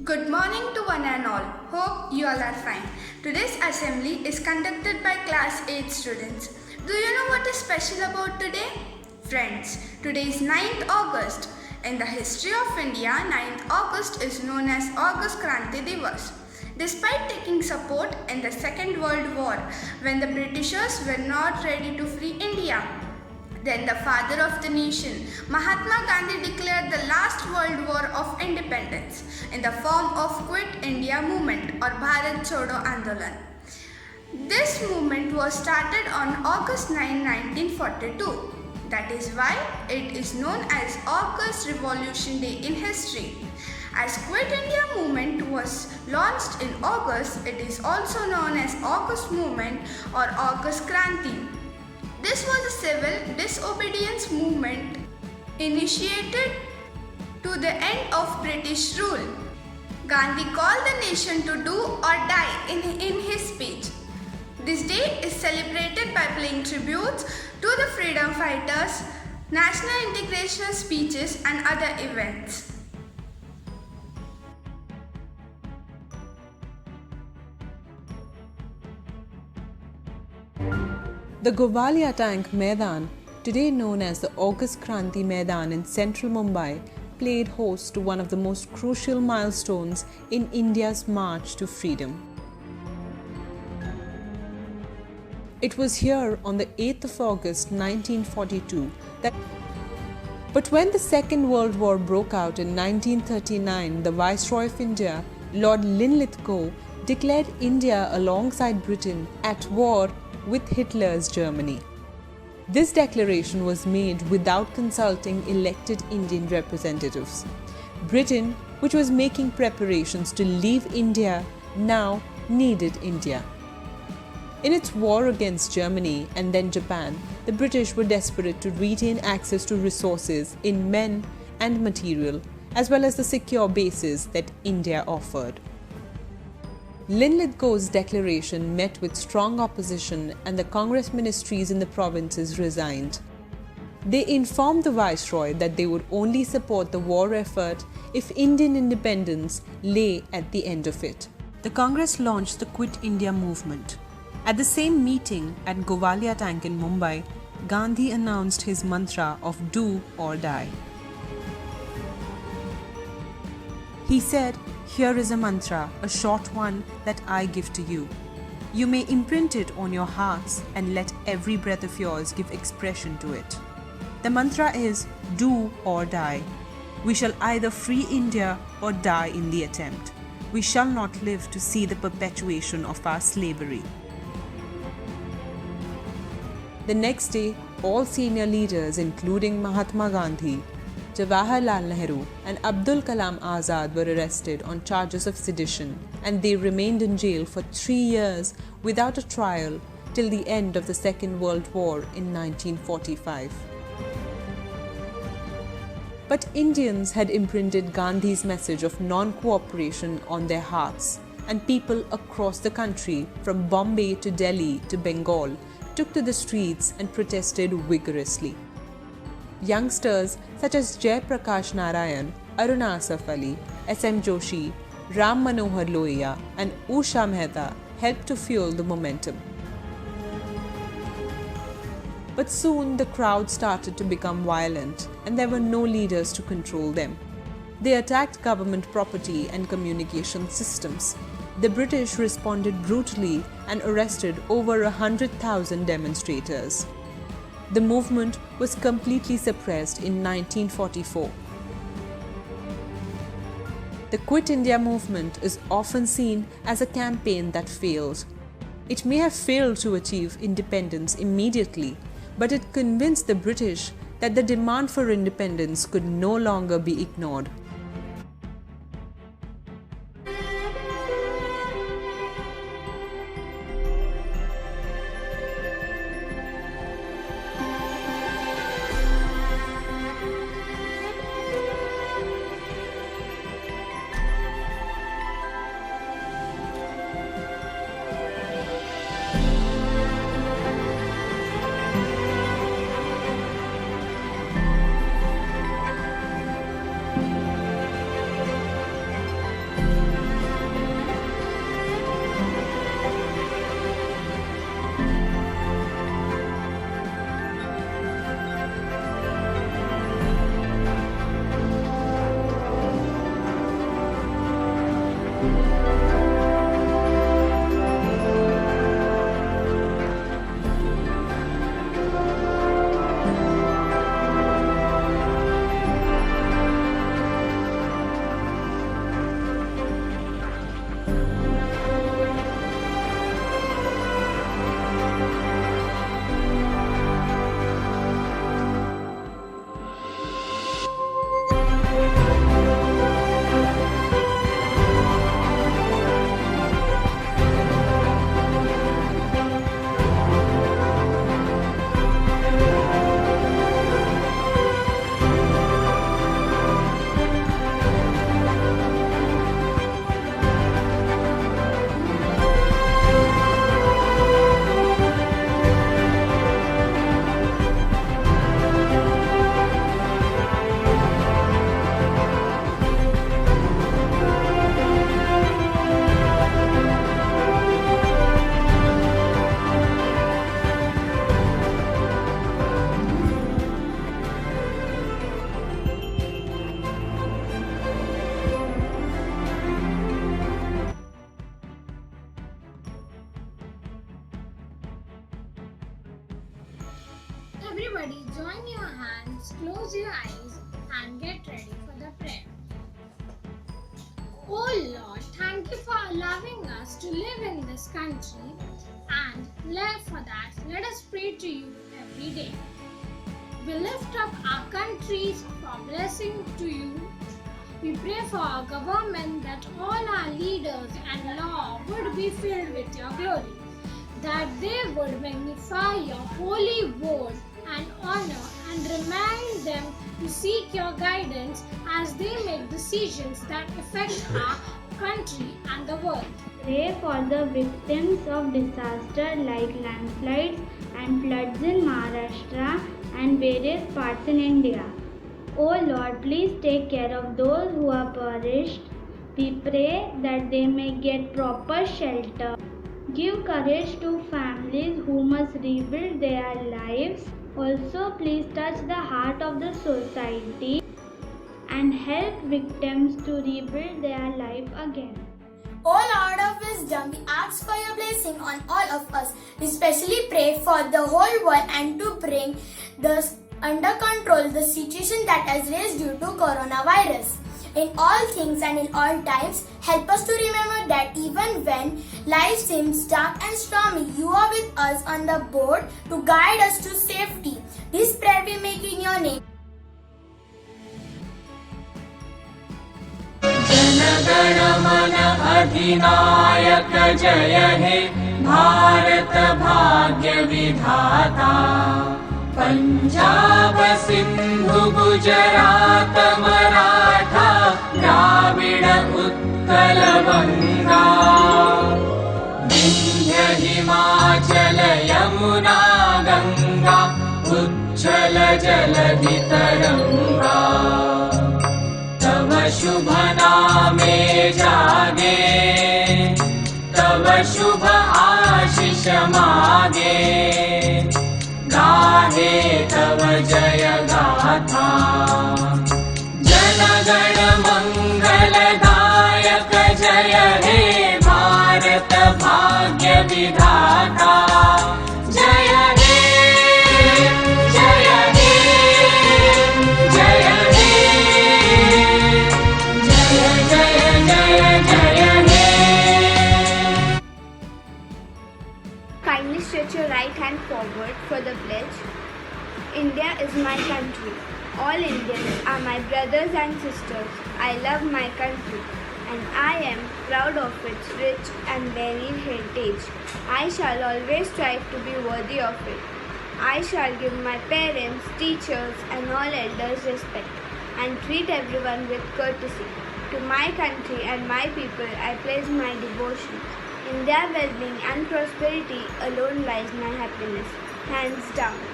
Good morning to one and all. Hope you all are fine. Today's assembly is conducted by class 8 students. Do you know what is special about today? Friends, today is 9th August. In the history of India, 9th August is known as August Kranti Divas. Despite taking support in the Second World War, when the Britishers were not ready to free India, then the father of the nation, Mahatma Gandhi, declared the last World War of independence in the form of Quit India movement or Bharat Chodo Andolan. This movement was started on August 9, 1942. That is why it is known as August Revolution Day in history. As Quit India movement was launched in August, it is also known as August movement or August Kranti. This was a civil disobedience movement initiated to the end of British rule. Gandhi called the nation to do or die in his speech. This day is celebrated by paying tributes to the freedom fighters, national integration speeches and other events. The Govalia Tank Maidan, today known as the August Kranti Maidan in central Mumbai, played host to one of the most crucial milestones in India's march to freedom. It was here on the 8th of August 1942 But when the Second World War broke out in 1939, the Viceroy of India, Lord Linlithgow, declared India alongside Britain at war with Hitler's Germany. This declaration was made without consulting elected Indian representatives. Britain, which was making preparations to leave India, now needed India. In its war against Germany and then Japan, the British were desperate to retain access to resources in men and material, as well as the secure bases that India offered. Linlithgow's declaration met with strong opposition and the Congress ministries in the provinces resigned. They informed the Viceroy that they would only support the war effort if Indian independence lay at the end of it. The Congress launched the Quit India movement. At the same meeting at Govalia Tank in Mumbai, Gandhi announced his mantra of do or die. He said, "Here is a mantra, a short one that I give to you. You may imprint it on your hearts and let every breath of yours give expression to it. The mantra is, do or die. We shall either free India or die in the attempt. We shall not live to see the perpetuation of our slavery." The next day, all senior leaders, including Mahatma Gandhi, Jawaharlal Nehru and Abdul Kalam Azad, were arrested on charges of sedition, and they remained in jail for 3 years without a trial till the end of the Second World War in 1945. But Indians had imprinted Gandhi's message of non-cooperation on their hearts, and people across the country, from Bombay to Delhi to Bengal, took to the streets and protested vigorously. Youngsters such as Jai Prakash Narayan, Aruna Asaf Ali, S.M. Joshi, Ram Manohar Lohia and Usha Mehta helped to fuel the momentum. But soon the crowd started to become violent and there were no leaders to control them. They attacked government property and communication systems. The British responded brutally and arrested over 100,000 demonstrators. The movement was completely suppressed in 1944. The Quit India movement is often seen as a campaign that failed. It may have failed to achieve independence immediately, but it convinced the British that the demand for independence could no longer be ignored. eyes and get ready for the prayer. Oh Lord, thank you for allowing us to live in this country, and for that, let us pray to you every day. We lift up our countries for blessing to you. We pray for our government that all our leaders and law would be filled with your glory, that they would magnify your holy word and honor and remind them to seek your guidance as they make decisions that affect our country and the world. Pray for the victims of disaster like landslides and floods in Maharashtra and various parts in India. Oh Lord, please take care of those who are perished. We pray that they may get proper shelter. Give courage to families who must rebuild their lives. Also, please touch the heart of the society and help victims to rebuild their life again. O Lord of wisdom, we ask for your blessing on all of us. We especially pray for the whole world and to bring under control the situation that has raised due to coronavirus. In all things and in all times, help us to remember that even when life seems dark and stormy, you are with us on the board to guide us to safety. This prayer we make in your name. Jana Gana Mana अधिनायक जय हे भारत भाग्य विधाता पंजाब सिंधु गुजरात मराठा द्राविड उत्कल बंगा विंध्य हिमाचल यमुना गंगा उच्छल जलधि तरंगा तव शुभ नामे जागे तव शुभ आशीष मागे गाहे तव जय गाथा जनगण मंगलदायक जय हे भारत भाग्य विधाता जय हे जय हे जय हे Kindly stretch your right hand forward for the pledge. India is my country. All Indians are my brothers and sisters. I love my country and I am proud of its rich and varied heritage. I shall always strive to be worthy of it. I shall give my parents, teachers and all elders respect and treat everyone with courtesy. To my country and my people I pledge my devotion. In their well-being and prosperity alone lies my happiness. Hands down.